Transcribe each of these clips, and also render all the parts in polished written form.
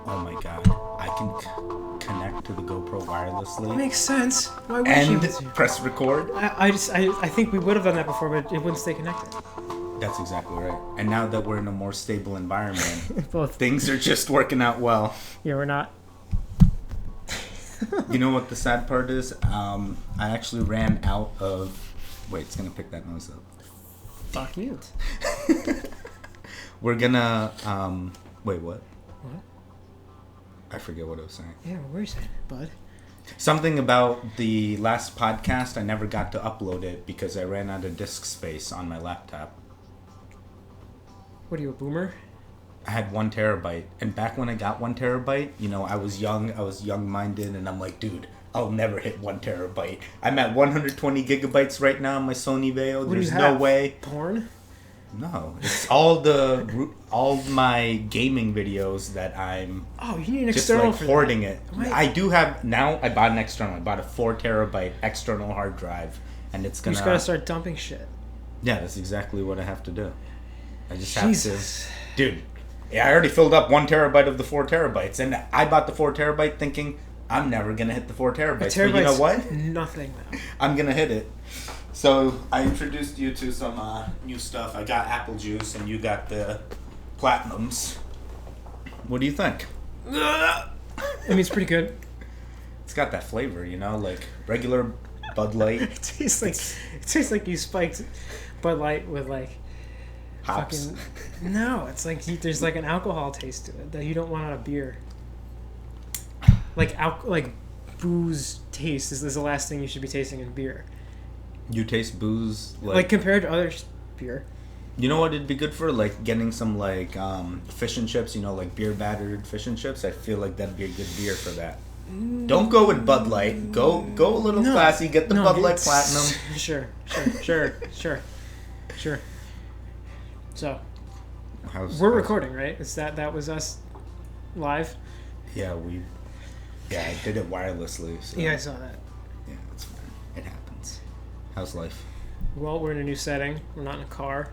Oh my god. I can connect to the GoPro wirelessly. That makes sense. Why would you? And press record. I think we would have done that before, but it wouldn't stay connected. That's exactly right. And now that we're in a more stable environment, Both. things are just working out well. Yeah, we're not. You know what the sad part is? I actually ran out of... Wait, it's going to pick that noise up. Fuck you. We're gonna... Wait, what? What? I forget what I was saying. Yeah, what were you saying, bud? Something about the last podcast, I never got to upload it because I ran out of disk space on my laptop. What are you, a boomer? I had 1 terabyte. And back when I got 1 terabyte, you know, I was young-minded, and I'm like, dude, I'll never hit 1 terabyte. I'm at 120 gigabytes right now on my Sony Vaio. What There's do you no have? way. Porn? No, it's all my gaming videos that I'm Oh, you need an just external like for hoarding that. it. Why? I do have now. I bought an external. I bought a 4 terabyte external hard drive, and it's You gonna. just gotta start dumping shit. Yeah, that's exactly what I have to do. I just Jesus. have to, dude. Yeah, I already filled up 1 terabyte of the 4 terabytes, and I bought the 4 terabyte thinking I'm never gonna hit the 4 terabytes. But you know what? Nothing now. I'm gonna hit it. So I introduced you to some new stuff. I got apple juice, and you got the platinums. What do you think? I mean, it's pretty good. It's got that flavor, you know, like regular Bud Light. It tastes like you spiked Bud Light with like Hops. fucking. No, it's like there's like an alcohol taste to it that you don't want out of beer. Like booze taste is the last thing you should be tasting in beer. You taste booze Like compared to other beer. You know what it'd be good for? Like getting some like fish and chips, you know, like beer battered fish and chips. I feel like that'd be a good beer for that. Don't go with Bud Light. Go a little classy. Get the Bud Light Platinum. Sure. So we're recording, right? It's that was us live. Yeah, I did it wirelessly. So. Yeah, I saw that. Yeah, it's fine. It happens. How's life? Well, we're in a new setting. We're not in a car.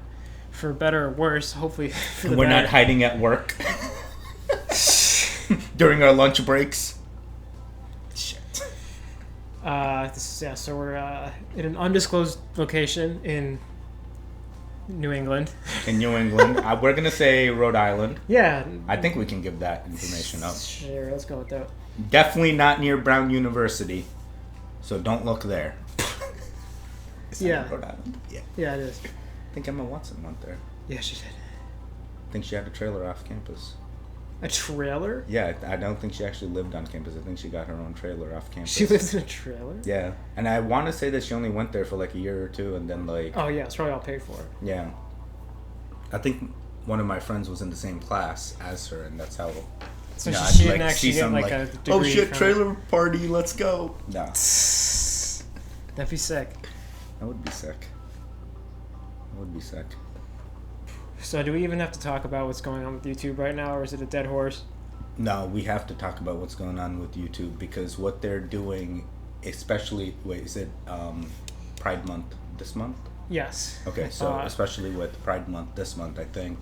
For better or worse, hopefully for the We're better. not hiding at work during our lunch breaks. Shit. So we're in an undisclosed location in New England. In New England. We're going to say Rhode Island. Yeah. I think we can give that information up. Sure, let's go with that. Definitely not near Brown University. So don't look there. Is that Yeah. in Rhode Island? Yeah. Yeah, it is. I think Emma Watson went there. Yeah, she did. I think she had a trailer off campus. A trailer? Yeah, I don't think she actually lived on campus. I think she got her own trailer off campus. She lives in a trailer? Yeah. And I want to say that she only went there for like a year or two and then like... Oh, yeah, it's probably all paid for. Yeah. I think one of my friends was in the same class as her, and that's how... So you know, she I'd, didn't actually see get some, like a degree oh shit, from trailer party, let's go. No. That'd be sick. That would be sick. That would be sick. So do we even have to talk about what's going on with YouTube right now, or is it a dead horse? No, we have to talk about what's going on with YouTube because what they're doing, especially... Wait, is it Pride Month this month? Yes. Okay, so especially with Pride Month this month, I think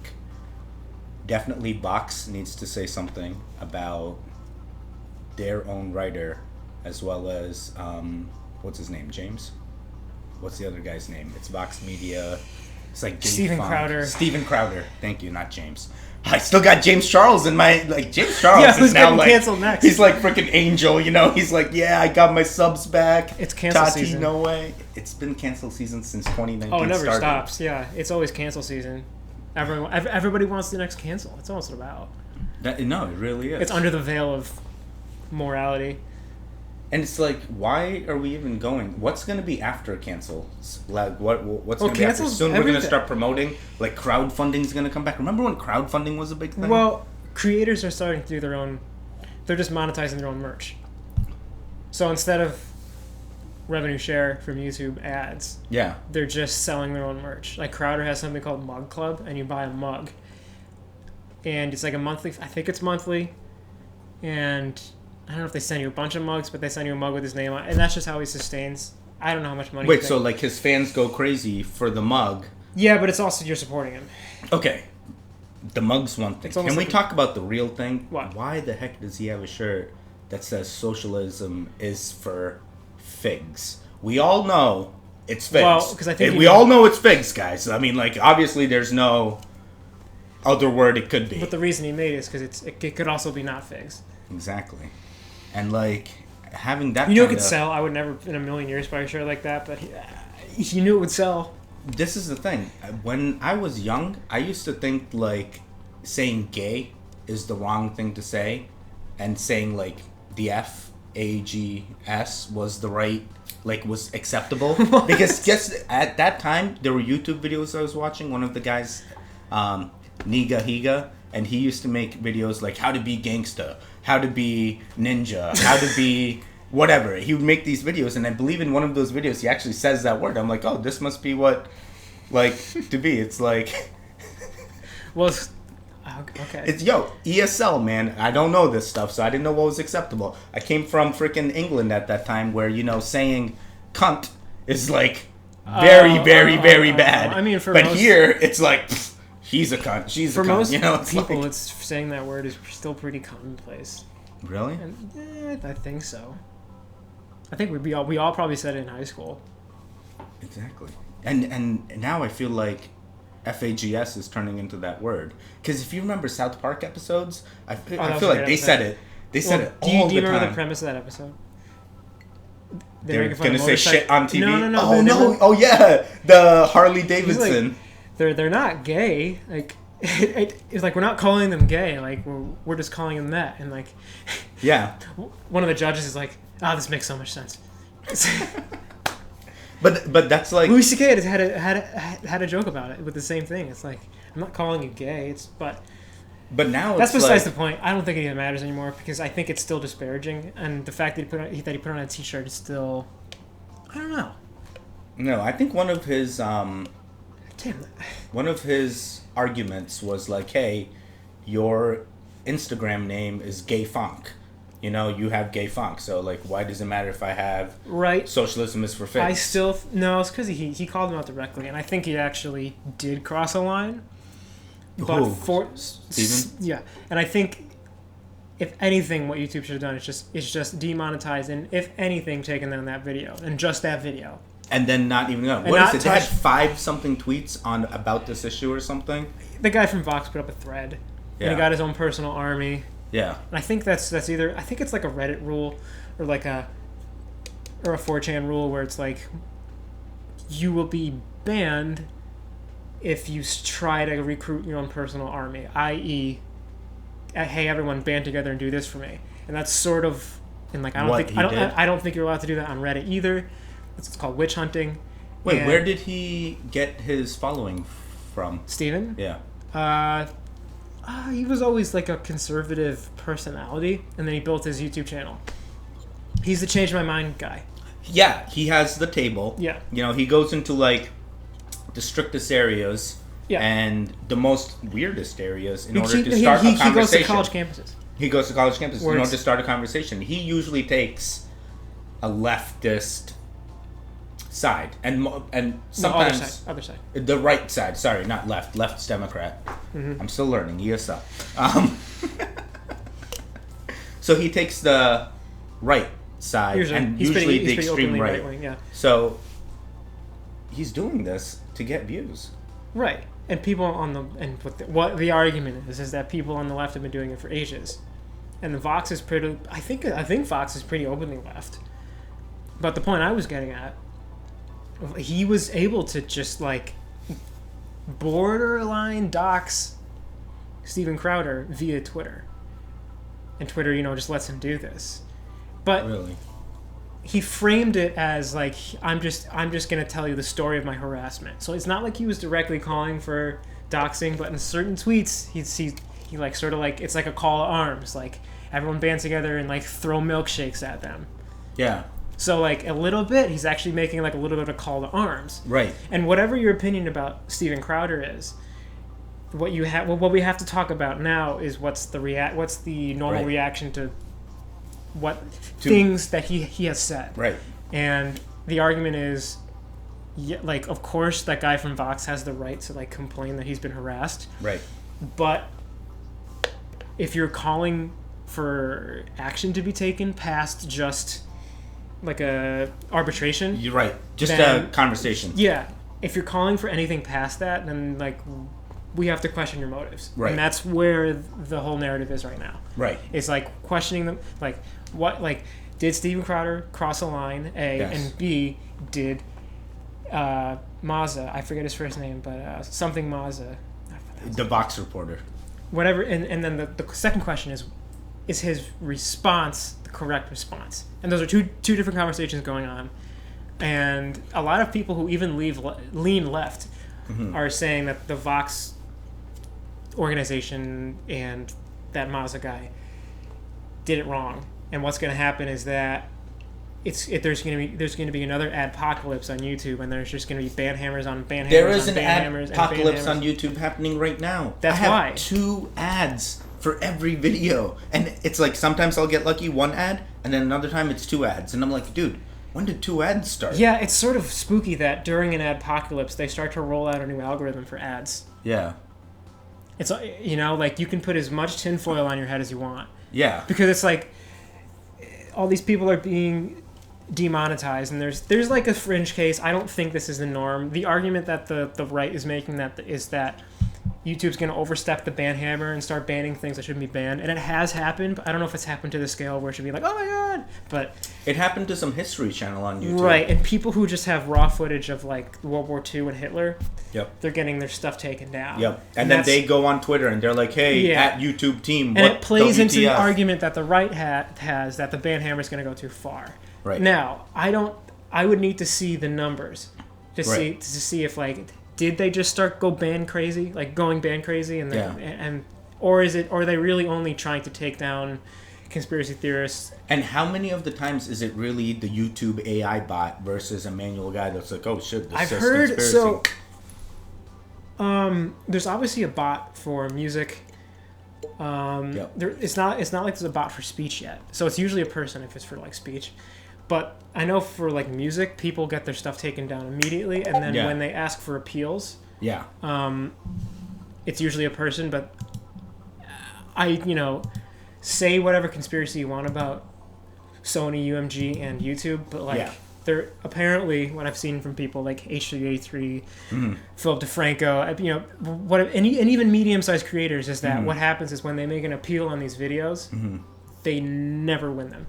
definitely Vox needs to say something about their own writer, as well as what's his name, James? What's the other guy's name? It's Vox Media. It's like Steven Crowder. Steven Crowder. Thank you, not James. I still got James Charles in my James Charles Yeah, is now getting like canceled next. He's like freaking Angel, you know. He's like, yeah, I got my subs back. It's cancel Tati, season. no way. It's been cancel season since 2019. Oh, it never started. stops. Yeah, it's always cancel season. Everybody wants the next cancel. That's all it's about. No, it really is. It's under the veil of morality. And it's like, why are we even going? What's going to be after cancel? Like, what's going to be after? Soon we're going to start promoting, like, crowdfunding's going to come back. Remember when crowdfunding was a big thing? Well, creators are starting to do their own... They're just monetizing their own merch. So instead of revenue share from YouTube ads, yeah, they're just selling their own merch. Like, Crowder has something called Mug Club, and you buy a mug. And it's like a monthly... I think it's monthly. And... I don't know if they send you a bunch of mugs, but they send you a mug with his name on it. And that's just how he sustains. I don't know how much money. Wait, so like his fans go crazy for the mug. Yeah, but it's also you're supporting him. Okay. The mug's one thing. It's almost Can we like talk about the real thing? What? Why the heck does he have a shirt that says socialism is for figs? We all know it's figs. Well, 'cause I think we all know it's figs, guys. I mean, like, obviously there's no other word it could be. But the reason he made it is because it could also be not figs. Exactly. And, like, having that You know it kinda- could sell. I would never in a million years buy a shirt like that, but he knew it would sell. This is the thing. When I was young, I used to think, like, saying gay is the wrong thing to say, and saying, like, the F-A-G-S was the right, like, was acceptable. Because just at that time, there were YouTube videos I was watching. One of the guys, Niga Higa, and he used to make videos like how to be gangsta, how to be ninja, how to be whatever. He would make these videos, and I believe in one of those videos he actually says that word. I'm like, oh, this must be what, like, to be. It's like... Well, okay. It's, ESL, man. I don't know this stuff, so I didn't know what was acceptable. I came from freaking England at that time where, saying cunt is, like, very, very, very bad. I mean, but here, it's like... He's a cunt. She's a cunt. For most it's people, like... it's saying that word is still pretty commonplace. Really? And, I think so. I think we all probably said it in high school. Exactly. And now I feel like FAGS is turning into that word. Because if you remember South Park episodes, I feel like they said it. They said it all the time. Do you remember the premise of that episode? They're going to say shit on TV? No. Oh, no. Oh, yeah. The Harley Davidson. They're not gay. Like, it's like we're not calling them gay. Like, we're just calling them that. And, like... Yeah. One of the judges is like, this makes so much sense. But that's like... Louis C.K. had a joke about it with the same thing. It's like, I'm not calling you gay. But now that's it's besides like, the point. I don't think it even matters anymore because I think it's still disparaging. And the fact that he put on a t-shirt is still... I don't know. No, I think one of his... Damn. One of his arguments was like, hey, your Instagram name is Gay Funk. You have Gay Funk. So, like, why does it matter if I have socialism is for figs? No, it's because he called him out directly. And I think he actually did cross a line. But Steven? Yeah. And I think, if anything, what YouTube should have done is just demonetized and, if anything, taken down that video. And just that video. And then not even know. What is it? They had 5-something tweets about this issue or something? The guy from Vox put up a thread. Yeah. And he got his own personal army. Yeah. And I think that's either... I think it's like a Reddit rule or like a 4chan rule where it's like you will be banned if you try to recruit your own personal army, i.e., hey, everyone band together and do this for me. And that's sort of... And like I don't think you're allowed to do that on Reddit either. It's called witch hunting. Wait, where did he get his following from? Steven? Yeah. He was always like a conservative personality, and then he built his YouTube channel. He's the change my mind guy. Yeah, he has the table. Yeah. He goes into like the strictest areas and the most weirdest areas in order to start a conversation. He goes to college campuses. He goes to college campuses in order to start a conversation. He usually takes a leftist side and sometimes other side, the right side. Sorry, not left. Left's Democrat. Mm-hmm. I'm still learning ESL. So he takes the right side and usually the extreme right. Wing, yeah. So he's doing this to get views. Right, and people on what the argument is that people on the left have been doing it for ages, and the Vox is pretty. I think Vox is pretty openly left. But the point I was getting at. He was able to just, like, borderline dox Steven Crowder via Twitter. And Twitter, just lets him do this. But really? He framed it as, like, I'm just going to tell you the story of my harassment. So it's not like he was directly calling for doxing, but in certain tweets, he like, sort of like, it's like a call to arms. Like, everyone band together and, like, throw milkshakes at them. Yeah. So, like, a little bit, he's actually making, like, a little bit of a call to arms. Right. And whatever your opinion about Steven Crowder is, what we have to talk about now is what's the normal reaction to things that he has said. Right. And the argument is, like, of course, that guy from Vox has the right to, like, complain that he's been harassed. Right. But if you're calling for action to be taken past just like a arbitration, You're right. Just then, a conversation. Yeah. If you're calling for anything past that, then like we have to question your motives. Right. And that's where the whole narrative is right now. Right. It's like questioning them, like what, like did Steven Crowder cross a line? A Yes. and B, did Mazza, I forget his first name, but something Mazza, The Vox reporter. whatever. And then the second question is his response the correct response? And those are two different conversations going on. And a lot of people who even lean left are saying that the Vox organization and that Mazda guy did it wrong. And what's going to happen is that there's going to be another adpocalypse on YouTube, and there's just going to be ban hammers on ban hammers. There is on an ban hammers apocalypse and on YouTube happening right now. That's I have why. 2 ads for every video, and it's like sometimes I'll get lucky 1 ad, and then another time it's 2 ads, and I'm like, dude, when did 2 ads start? Yeah, it's sort of spooky that during an adpocalypse they start to roll out a new algorithm for ads. Yeah. It's, you know, like you can put as much tinfoil on your head as you want. Yeah. Because it's like all these people are being demonetized, and there's like a fringe case. I don't think this is the norm. The argument that the right is making is that YouTube's going to overstep the ban hammer and start banning things that shouldn't be banned, and it has happened, but I don't know if it's happened to the scale where it should be like, oh my god, but It happened to some History Channel on YouTube. right. And people who just have raw footage of like World War II and Hitler, Yep. they're getting their stuff taken down. Yep. And then they go on Twitter and they're like, hey, Yeah. at YouTube team, And what it plays into the WTF? argument that the right has that the ban hammer is going to go too far. Right. Now, I would need to see the numbers to Right. see if like did they just start going ban crazy and Yeah. and or are they really only trying to take down conspiracy theorists? And how many of the times is it really the YouTube AI bot versus a manual guy that's like, oh shit, this I've says heard conspiracy. so. There's obviously a bot for music. Yep. It's not like there's a bot for speech yet. So it's usually a person if it's for like speech. But I know for like music, people get their stuff taken down immediately, and then Yeah. when they ask for appeals, Yeah. it's usually a person. But say whatever conspiracy you want about Sony, UMG, and YouTube, but like Yeah. they're apparently what I've seen from people like H3A3, Philip DeFranco, and even medium-sized creators is that what happens is when they make an appeal on these videos, they never win them,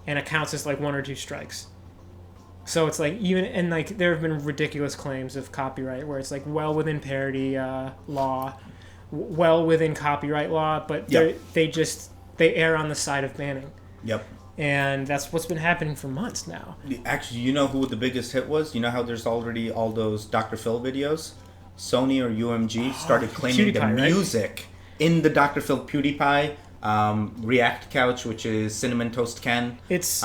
and it counts as like 1 or 2 strikes. So it's like there have been ridiculous claims of copyright where it's like well within parody law, well within copyright law, but Yep. they err on the side of banning. Yep. And that's what's been happening for months now. Actually, you know who the biggest hit was? You know how there's already all those Dr. Phil videos? Sony or UMG started claiming the PewDiePie, right? music in the Dr. Phil PewDiePie React couch, which is Cinnamon Toast Ken. It's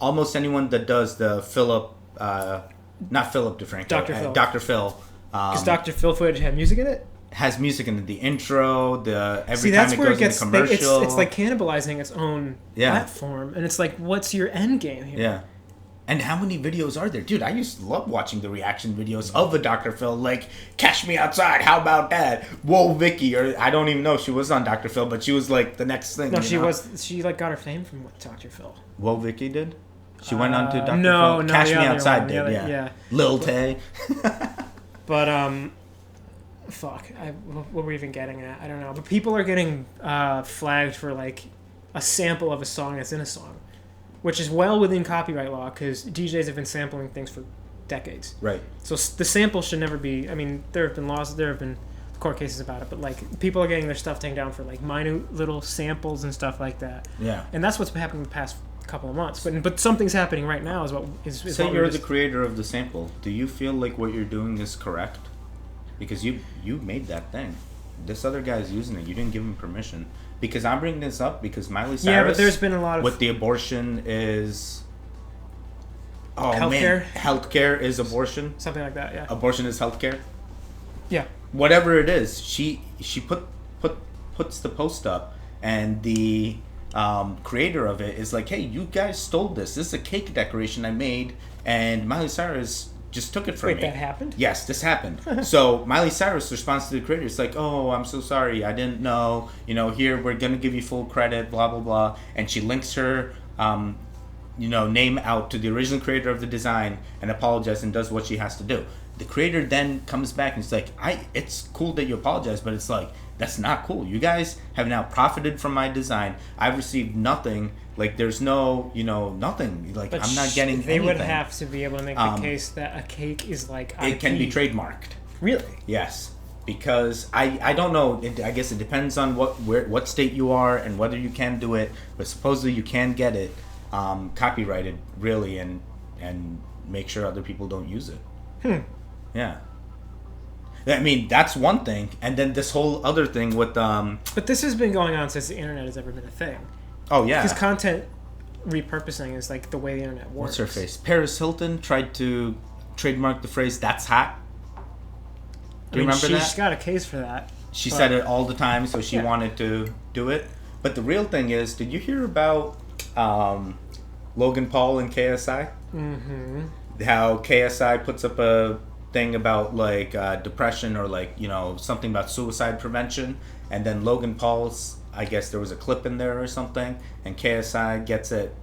Almost anyone that does the Philip, not Philip DeFranco, Dr. Phil. Dr. Phil. because Dr. Phil footage had music in it. Has music in the intro, every See, time that's it where goes it gets. in the commercial. It's like cannibalizing its own Yeah. platform, and it's like, what's your end game here? Yeah. And how many videos are there? Dude, I used to love watching the reaction videos of a Dr. Phil, like, Catch Me Outside, how about that? Whoa, Vicky, or I don't even know if she was on Dr. Phil, but she was like the next thing. No, you she know? was. She like got her fame from Dr. Phil. Whoa, Vicky did? She went on to Dr. no, Phil? no, Catch the Me other Outside one, the did, other- yeah. yeah. Lil Tay. But fuck, what were we even getting at? I don't know. But people are getting flagged for like a sample of a song that's in a song, which is well within copyright law because DJs have been sampling things for decades. Right. So the sample should never be. I mean, there have been laws, there have been court cases about it, but like people are getting their stuff taken down for like minute little samples and stuff like that. Yeah. And that's what's been happening the past couple of months. But something's happening right now. Is Say what you're we're the creator of the sample. Do you feel like what you're doing is correct? Because you made that thing. This other guy's using it. You didn't give him permission. Because I'm bringing this up because Miley Cyrus. Yeah, but there's been a lot of with the abortion is. Oh Healthcare? man, healthcare is abortion. something like that. Yeah. Abortion is healthcare. Yeah. Whatever it is, she puts the post up, and the creator of it is like, "Hey, you guys stole this. This is a cake decoration I made," and Miley Cyrus just took it from Wait, me. that happened? Yes, this happened. So Miley Cyrus responds to the creator. It's like, oh, I'm so sorry. I didn't know. Here, we're going to give you full credit, blah, blah, blah. And she links her, name out to the original creator of the design and apologizes and does what she has to do. The creator then comes back and it's like, it's cool that you apologize, but it's like, that's not cool. You guys have now profited from my design. I've received nothing. Like, there's no, nothing. Like, but I'm not getting anything. They would have to be able to make the case that a cake is like IP. It can be trademarked. Really? Yes. Because I don't know. I guess it depends on what state you are and whether you can do it. But supposedly you can get it copyrighted, really, and make sure other people don't use it. Yeah. I mean, that's one thing. And then this whole other thing with... But this has been going on since the internet has ever been a thing. Oh, yeah. Because content repurposing is like the way the internet works. What's her face? Paris Hilton tried to trademark the phrase, that's hot. Do you remember that? She's got a case for that. She said it all the time, so she wanted to do it. But the real thing is, did you hear about Logan Paul and KSI? Mm-hmm. How KSI puts up a thing about like depression or like something about suicide prevention, and then Logan Paul's, I guess there was a clip in there or something, and KSI gets it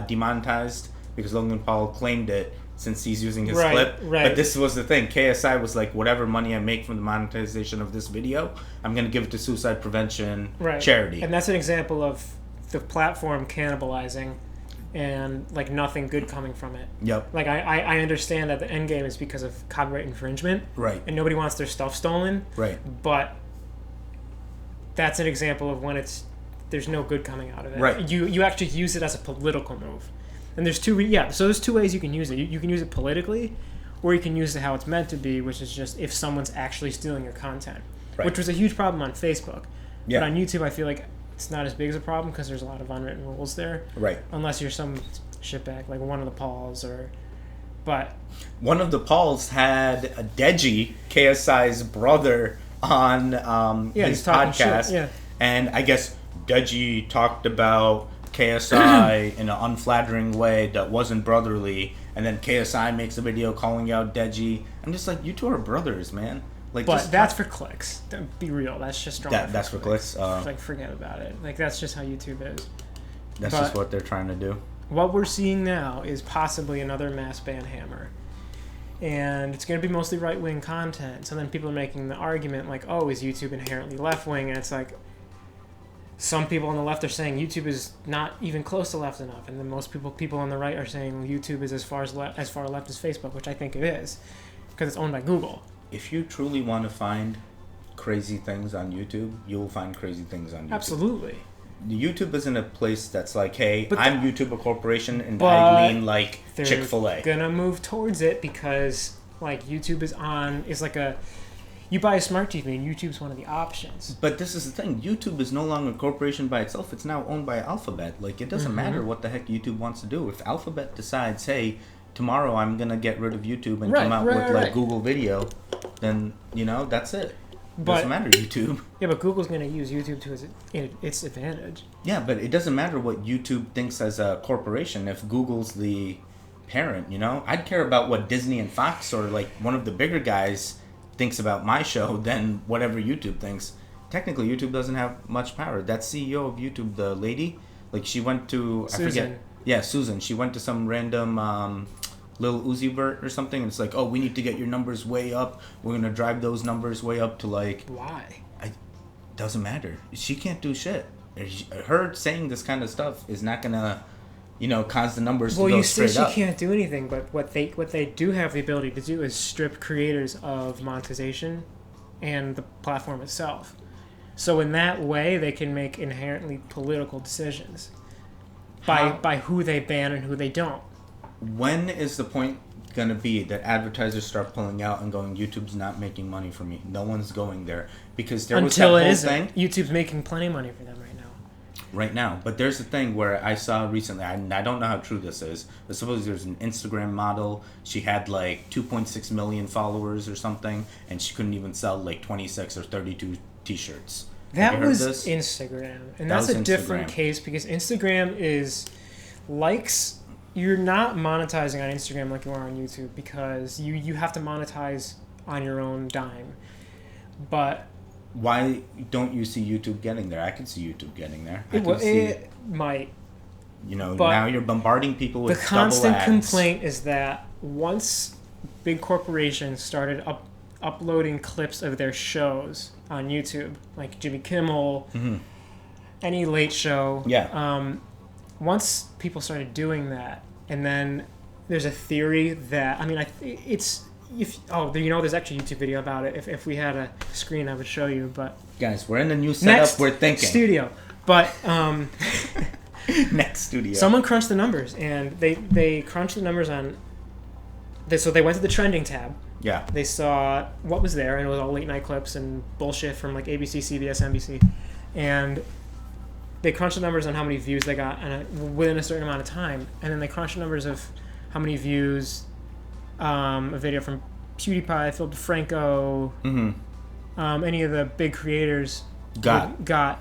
demonetized because Logan Paul claimed it since he's using his clip. Right. But this was the thing. KSI was like, whatever money I make from the monetization of this video, I'm going to give it to suicide prevention charity. And that's an example of the platform cannibalizing and like nothing good coming from it. Yep. Like I understand that the end game is because of copyright infringement. Right. And nobody wants their stuff stolen. Right. But that's an example of when there's no good coming out of it. Right. You actually use it as a political move. And there's two ways you can use it. You can use it politically, or you can use it how it's meant to be, which is just if someone's actually stealing your content. Right. Which was a huge problem on Facebook. Yeah. But on YouTube, I feel like it's not as big as a problem because there's a lot of unwritten rules there. Right. Unless you're some shitbag, like one of the Pauls but... One of the Pauls had a Deji, KSI's brother, on his podcast. Yeah. And I guess Deji talked about KSI in an unflattering way that wasn't brotherly, and then KSI makes a video calling out Deji. I'm just like, you two are brothers, man. Like, but that's for clicks. Be real. That's just drama. That's for clicks. Like, forget about it. Like, that's just how YouTube is. That's just what they're trying to do. What we're seeing now is possibly another mass ban hammer. And it's going to be mostly right-wing content. So then people are making the argument like, oh, is YouTube inherently left-wing? And it's like, some people on the left are saying YouTube is not even close to left enough. And then most people on the right are saying YouTube is as far left as Facebook, which I think it is, because it's owned by Google. If you truly want to find crazy things on YouTube, you will find crazy things on YouTube. Absolutely. YouTube isn't a place that's like, hey, I'm YouTube a corporation and I mean like Chick-fil-A. They're gonna move towards it because like YouTube is like you buy a smart TV and YouTube's one of the options. But this is the thing, YouTube is no longer a corporation by itself. It's now owned by Alphabet. Like, it doesn't matter what the heck YouTube wants to do. If Alphabet decides, hey, tomorrow I'm gonna get rid of YouTube and come out with like Google Video, then that's it. Doesn't matter, YouTube. Yeah, but Google's going to use YouTube to its advantage. Yeah, but it doesn't matter what YouTube thinks as a corporation if Google's the parent, I'd care about what Disney and Fox or like one of the bigger guys thinks about my show than whatever YouTube thinks. Technically, YouTube doesn't have much power. That CEO of YouTube, the lady, like she went to... Susan. I forget. Yeah, Susan. She went to some random... Lil Uzi Vert or something, and it's like, oh, we need to get your numbers way up. We're gonna drive those numbers way up to like. Why? Doesn't matter. She can't do shit. Her saying this kind of stuff is not gonna, cause the numbers to go straight up. Well, you say she can't do anything, but what they do have the ability to do is strip creators of monetization, and the platform itself. So in that way, they can make inherently political decisions by who they ban and who they don't. When is the point going to be that advertisers start pulling out and going, YouTube's not making money for me? No one's going there. Because there was that whole thing. YouTube's making plenty of money for them right now. But there's a thing where I saw recently, I don't know how true this is, but suppose there's an Instagram model. She had like 2.6 million followers or something, and she couldn't even sell like 26 or 32 t-shirts. That was Instagram. And that's a different case because Instagram is likes you're not monetizing on Instagram like you are on YouTube because you have to monetize on your own dime. But why don't you see YouTube getting there? I could see YouTube getting there. It might. But now you're bombarding people with the constant double ads. complaint is that once big corporations started uploading clips of their shows on YouTube, like Jimmy Kimmel, any late show, once people started doing that, and then there's a theory that there's actually a YouTube video about it. If we had a screen, I would show you. But guys, we're in the new setup. We're thinking studio, but next studio. Someone crunched the numbers, and they crunched the numbers on. So they went to the trending tab. Yeah. They saw what was there, and it was all late night clips and bullshit from like ABC, CBS, NBC, and they crunched the numbers on how many views they got within a certain amount of time, and then they crunched the numbers of how many views a video from PewDiePie, Phil DeFranco, any of the big creators got.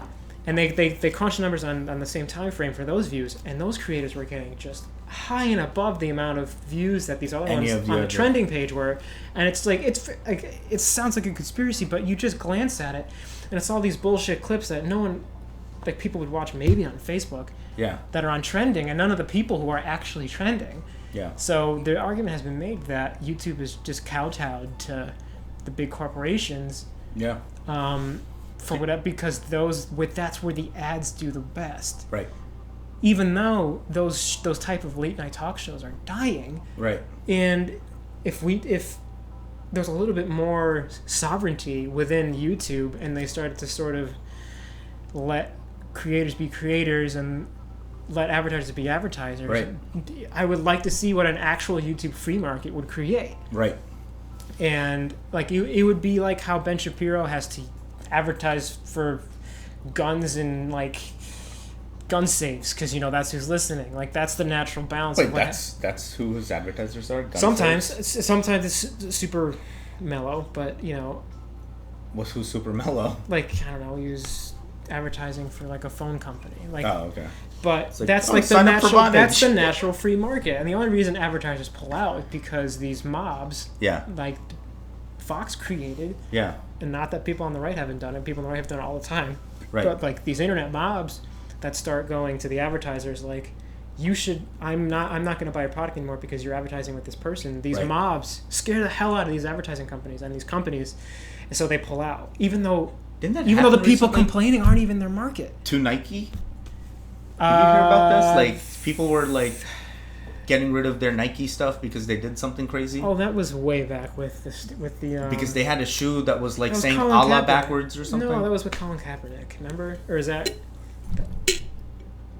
And they crunched the numbers on the same time frame for those views, and those creators were getting just high and above the amount of views that these other ones on the trending page were. And it's like it sounds like a conspiracy, but you just glance at it, and it's all these bullshit clips that no one, like people would watch maybe on Facebook, that are on trending, and none of the people who are actually trending. Yeah. So the argument has been made that YouTube is just kowtowed to the big corporations. Yeah. For whatever, because that's where the ads do the best. Right. Even though those type of late night talk shows are dying. Right. And if there's a little bit more sovereignty within YouTube, and they started to sort of let creators be creators and let advertisers be advertisers. Right. I would like to see what an actual YouTube free market would create. Right. And like it would be like how Ben Shapiro has to advertise for guns and like gun safes because that's who's listening. Like that's the natural balance. Wait, that's who his advertisers are. Sometimes it's super mellow, but who's super mellow? Like I don't know, use advertising for like a phone company. Like okay. But that's like the natural. That's the natural free market, and the only reason advertisers pull out is because these mobs, like Fox created, and not that people on the right haven't done it. People on the right have done it all the time. Right. But like these internet mobs that start going to the advertisers, like you should. I'm not going to buy your product anymore because you're advertising with this person. These mobs scare the hell out of these advertising companies and these companies, and so they pull out, even though the people complaining aren't even their market. To Nike. Did you hear about this? Like, people were, like, getting rid of their Nike stuff because they did something crazy? Oh, that was way back with the... because they had a shoe that was, like, saying Allah backwards or something? No, that was with Colin Kaepernick, remember? Or is that...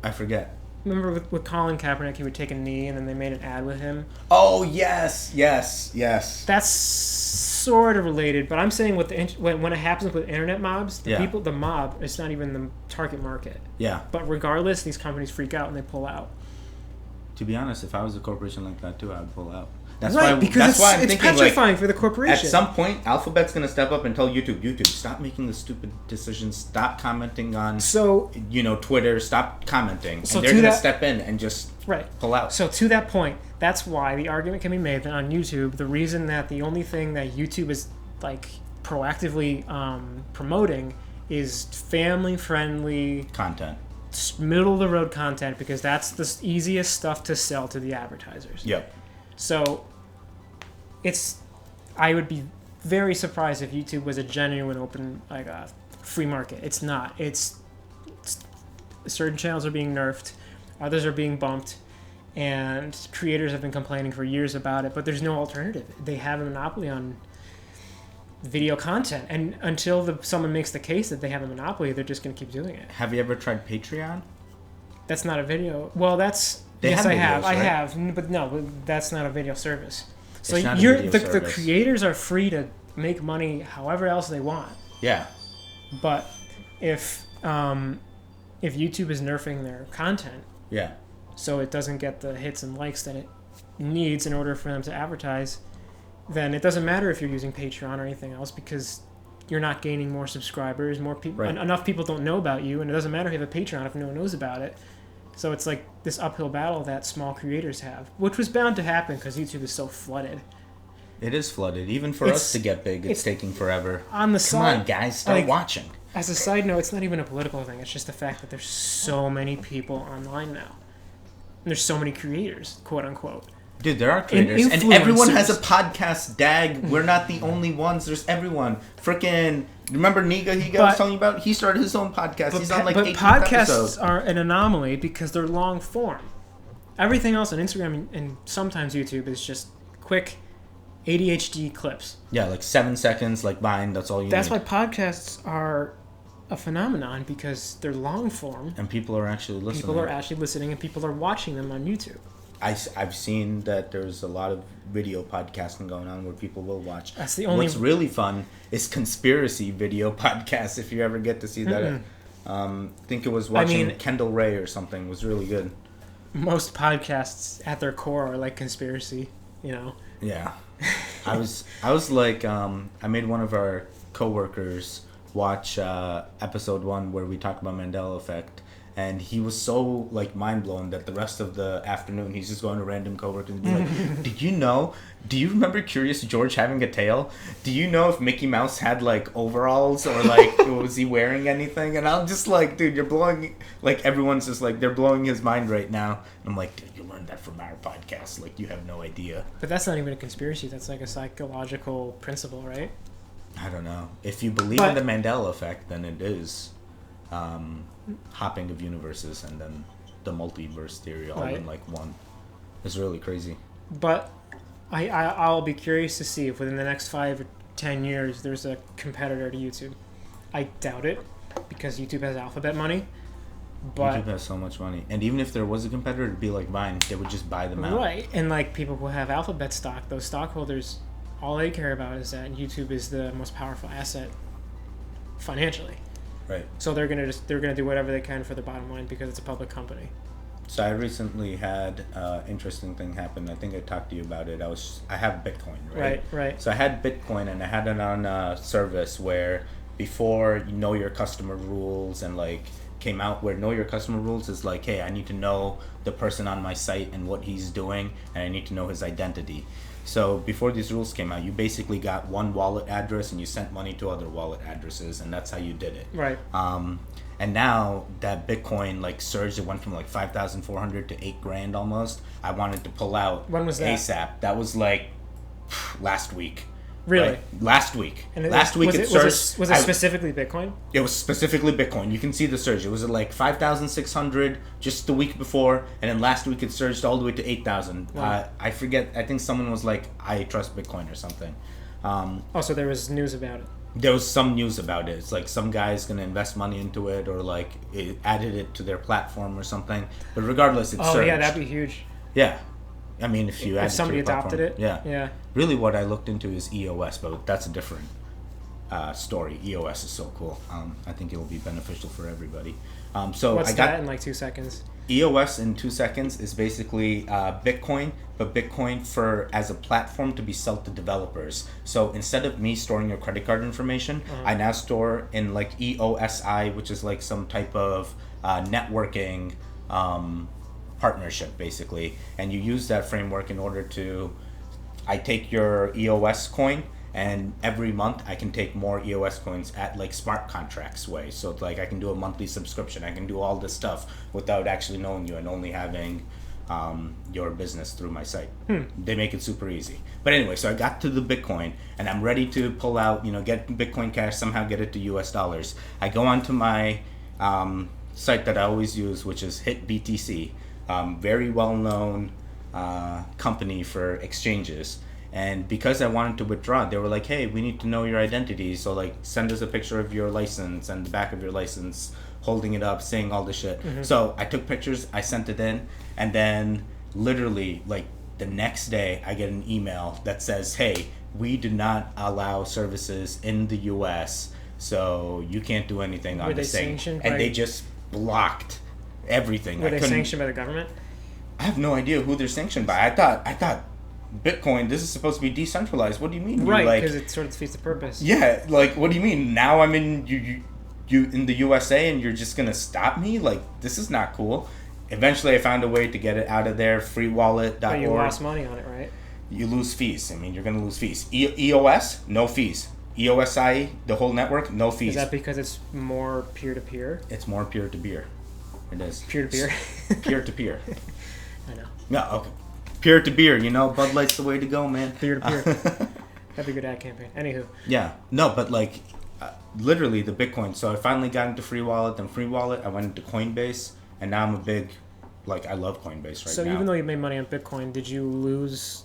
I forget. Remember with Colin Kaepernick, he would take a knee and then they made an ad with him? Oh, yes. That's sort of related, but I'm saying when it happens with internet mobs, the mob, it's not even the target market. Yeah. But regardless, these companies freak out and they pull out. To be honest, if I was a corporation like that too, I would pull out. That's why I'm thinking, petrifying for the corporation. At some point, Alphabet's going to step up and tell YouTube, stop making the stupid decisions, stop commenting on, Twitter, stop commenting. And they're going to step in and just pull out. So to that point, that's why the argument can be made that on YouTube, the reason that the only thing that YouTube is like proactively promoting is family-friendly content. Middle-of-the-road content, because that's the easiest stuff to sell to the advertisers. Yep. So, I would be very surprised if YouTube was a genuine open, like a free market. It's not. It's certain channels are being nerfed, others are being bumped, and creators have been complaining for years about it, but there's no alternative. They have a monopoly on video content, and until someone makes the case that they have a monopoly, they're just going to keep doing it. Have you ever tried Patreon? That's not a video. Well, that's... Yes, I have. Right? I have, but no, that's not a video service. So the creators are free to make money however else they want. Yeah. But if YouTube is nerfing their content, so it doesn't get the hits and likes that it needs in order for them to advertise, then it doesn't matter if you're using Patreon or anything else, because you're not gaining more subscribers, more people. Enough people don't know about you, and it doesn't matter if you have a Patreon if no one knows about it. So it's like this uphill battle that small creators have, which was bound to happen because YouTube is so flooded. It is flooded. Even for us to get big, it's taking forever. On the Come on, guys, start watching. As a side note, it's not even a political thing. It's just the fact that there's so many people online now. And there's so many creators, quote unquote. Dude, there are creators. And everyone has a podcast, Dag. We're not the only ones. There's everyone. Freaking, remember Niga I was telling you about? He started his own podcast. He's on like 18 episodes. Podcasts are an anomaly because they're long form. Everything else on Instagram and sometimes YouTube is just quick ADHD clips. Yeah, like 7 seconds, like Vine. That's all you need. That's why podcasts are a phenomenon, because they're long form. And people are actually listening. People are actually listening, and people are watching them on YouTube. I've seen that there's a lot of video podcasting going on where people will watch. That's the only. What's really fun is conspiracy video podcasts. If you ever get to see that, I think it was watching Kendall Ray or something. It was really good. Most podcasts at their core are like conspiracy, you know. Yeah, I was like, I made one of our coworkers watch Episode-09 where we talk about Mandela Effect. And he was so like mind blown that the rest of the afternoon he's just going to random coworkers and be like, "Did you know? Do you remember Curious George having a tail? Do you know if Mickey Mouse had like overalls or like was he wearing anything?" And I'm just like, "Dude, you're blowing." Like everyone's just like they're blowing his mind right now. And I'm like, "Dude, you learned that from our podcast. Like you have no idea." But that's not even a conspiracy. That's like a psychological principle, right? I don't know. If you believe in the Mandela Effect, then it is. Hopping of universes and then the multiverse theory all in like one. It's really crazy. But I'll be curious to see if within the next 5 or 10 years there's a competitor to YouTube. I doubt it because YouTube has alphabet money. But YouTube has so much money, and even if there was a competitor, it'd be like Vine. They would just buy them out. Right, and like people who have alphabet stock, those stockholders, all they care about is that YouTube is the most powerful asset financially. Right. So they're gonna do whatever they can for the bottom line because it's a public company. So I recently had an interesting thing happen. I think I talked to you about it. I have Bitcoin, right? Right. So I had Bitcoin and I had it on a service where before you know your customer rules and like came out where know your customer rules is like, hey, I need to know the person on my site and what he's doing and I need to know his identity. So before these rules came out, you basically got one wallet address and you sent money to other wallet addresses, and that's how you did it. Right. And now that Bitcoin like surged, it went from like 5,400 to $8,000 almost. I wanted to pull out. When was that? ASAP. That was like last week. Really? Right? Last week. And last week it surged. Was it specifically Bitcoin? It was specifically Bitcoin. You can see the surge. It was at like 5,600 just the week before, and then last week it surged all the way to 8,000. Wow. I forget. I think someone was like, "I trust Bitcoin" or something. So there was news about it. There was some news about it. It's like some guy's gonna invest money into it, or like it added it to their platform or something. But regardless, it surged. Oh yeah, that'd be huge. Yeah. I mean, if somebody adopted it, yeah. Really, what I looked into is EOS, but that's a different story. EOS is so cool. I think it will be beneficial for everybody. So what's I got that in like 2 seconds? EOS in 2 seconds is basically Bitcoin, but Bitcoin as a platform to be sold to developers. So instead of me storing your credit card information, I now store in like EOSI, which is like some type of networking. Partnership basically, and you use that framework in order to I take your EOS coin and every month I can take more EOS coins at like smart contracts way, so it's like I can do a monthly subscription, I can do all this stuff without actually knowing you and only having your business through my site. They make it super easy. But anyway, so I got to the Bitcoin and I'm ready to pull out, get Bitcoin Cash, somehow get it to US dollars. I go onto my site that I always use, which is HitBTC. Very well-known company for exchanges, and because I wanted to withdraw, they were like, hey, we need to know your identity, so like send us a picture of your license and the back of your license, holding it up, saying all this shit. So I took pictures, I sent it in, and then literally like the next day I get an email that says, hey, we do not allow services in the US, so you can't do anything on this thing. And they just blocked everything. Were they sanctioned by the government? I have no idea who they're sanctioned by. I thought Bitcoin, this is supposed to be decentralized. What do you mean? Right, because it sort of defeats the purpose. Yeah, like what do you mean? Now I'm in you in the USA and you're just gonna stop me? Like this is not cool. Eventually, I found a way to get it out of there. Freewallet.org. But you lost money on it, right? You lose fees. I mean, you're going to lose fees. EOS, no fees. EOSI, the whole network, no fees. Is that because it's more peer-to-peer? It's more peer-to-peer. It is. Peer-to-peer? Peer-to-peer. I know. No, okay. Peer-to-beer, you know, Bud Light's the way to go, man. Peer-to-peer. That'd be a good ad campaign. Anywho. Yeah. No, but like, literally the Bitcoin. So I finally got into Free Wallet. Then Free Wallet, I went into Coinbase. And now I'm a big, like, I love Coinbase right now. So even though you made money on Bitcoin, did you lose?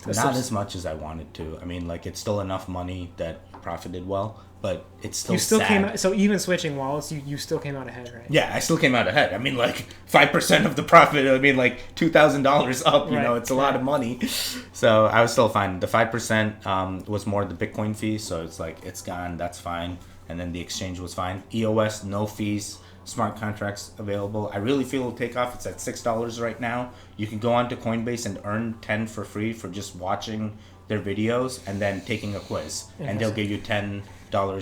Not as much as I wanted to. I mean, like, it's still enough money that I profited well, but it's still sad. Came out, so even switching wallets, you still came out ahead, right? Yeah, I still came out ahead. I mean, like, 5% of the profit, I mean, like, $2,000 up, you know, it's a lot of money. So I was still fine. The 5% was more the Bitcoin fee, so it's like, it's gone, that's fine. And then the exchange was fine. EOS, no fees. Smart contracts available. I really feel it'll take off. It's at $6 right now. You can go onto Coinbase and earn 10 for free for just watching their videos and then taking a quiz. And they'll give you $10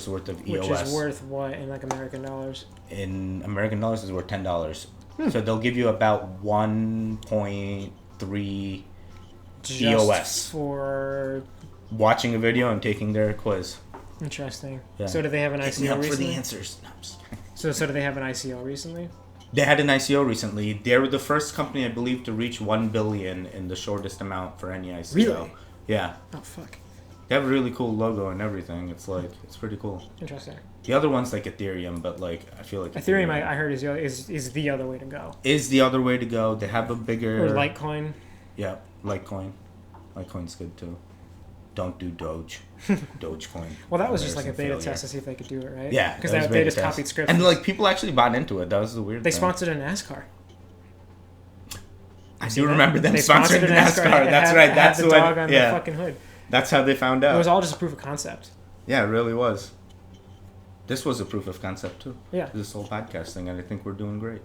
worth of EOS. Which is worth what in like American dollars? In American dollars, it's worth $10. So they'll give you about 1.3 EOS for watching a video and taking their quiz. Interesting. Yeah. So do they have an ICO recently? For the answers. No, I'm just kidding. So do they have an ICO recently? They had an ICO recently. They were the first company, I believe, to reach 1 billion in the shortest amount for any ICO. Really? Yeah. Oh fuck. They have a really cool logo and everything. It's like, it's pretty cool. Interesting. The other one's like Ethereum, but like I feel like Ethereum I heard is the other way to go. Is the other way to go. They have a bigger or Litecoin. Yeah, Litecoin. Litecoin's good too. Don't do Doge. Dogecoin. Well, that was just like a beta test to see if they could do it, right? Yeah, because they just copied scripts. And like people actually bought into it. That was the weird thing. They sponsored a NASCAR. I do remember them sponsoring a NASCAR. That's right. That's the dog on the fucking hood. That's how they found out. It was all just a proof of concept. Yeah, it really was. This was a proof of concept too. Yeah. This whole podcast thing, and I think we're doing great.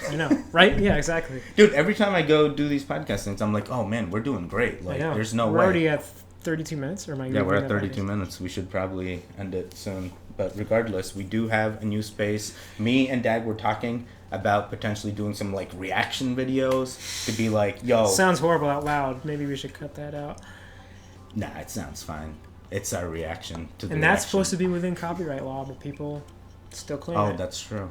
I know, right? Yeah, exactly. Dude, every time I go do these podcast things, I'm like, oh man, we're doing great. Like, there's no way. We're already at 32 minutes, or am I? Yeah, we're at 32 minutes. We should probably end it soon. But regardless, we do have a new space. Me and Dag were talking about potentially doing some like reaction videos to be like, yo. Sounds horrible out loud. Maybe we should cut that out. Nah, it sounds fine. It's our reaction to the And that's supposed to be within copyright law, but people still claim it. Oh, that's true.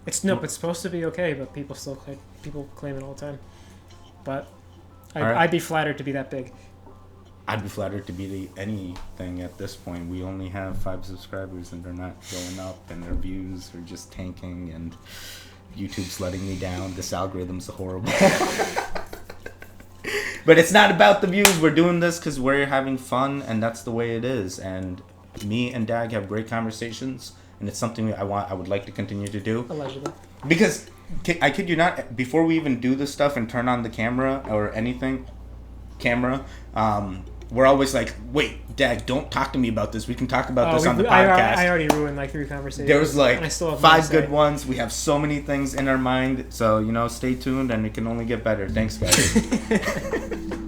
It's supposed to be okay, but people still claim it all the time. But I'd be flattered to be that big. I'd be flattered to be anything at this point. We only have 5 subscribers and they're not going up, and their views are just tanking, and YouTube's letting me down. This algorithm's horrible. But it's not about the views. We're doing this because we're having fun, and that's the way it is. And me and Dag have great conversations, and it's something I would like to continue to do. Allegedly. Because I kid you not, before we even do this stuff and turn on the camera or anything, we're always like, wait, Dag, don't talk to me about this. We can talk about this on the podcast. I already ruined like 3 conversations. There was like 5 good say. ones. We have so many things in our mind. So, stay tuned, and it can only get better. Thanks, guys.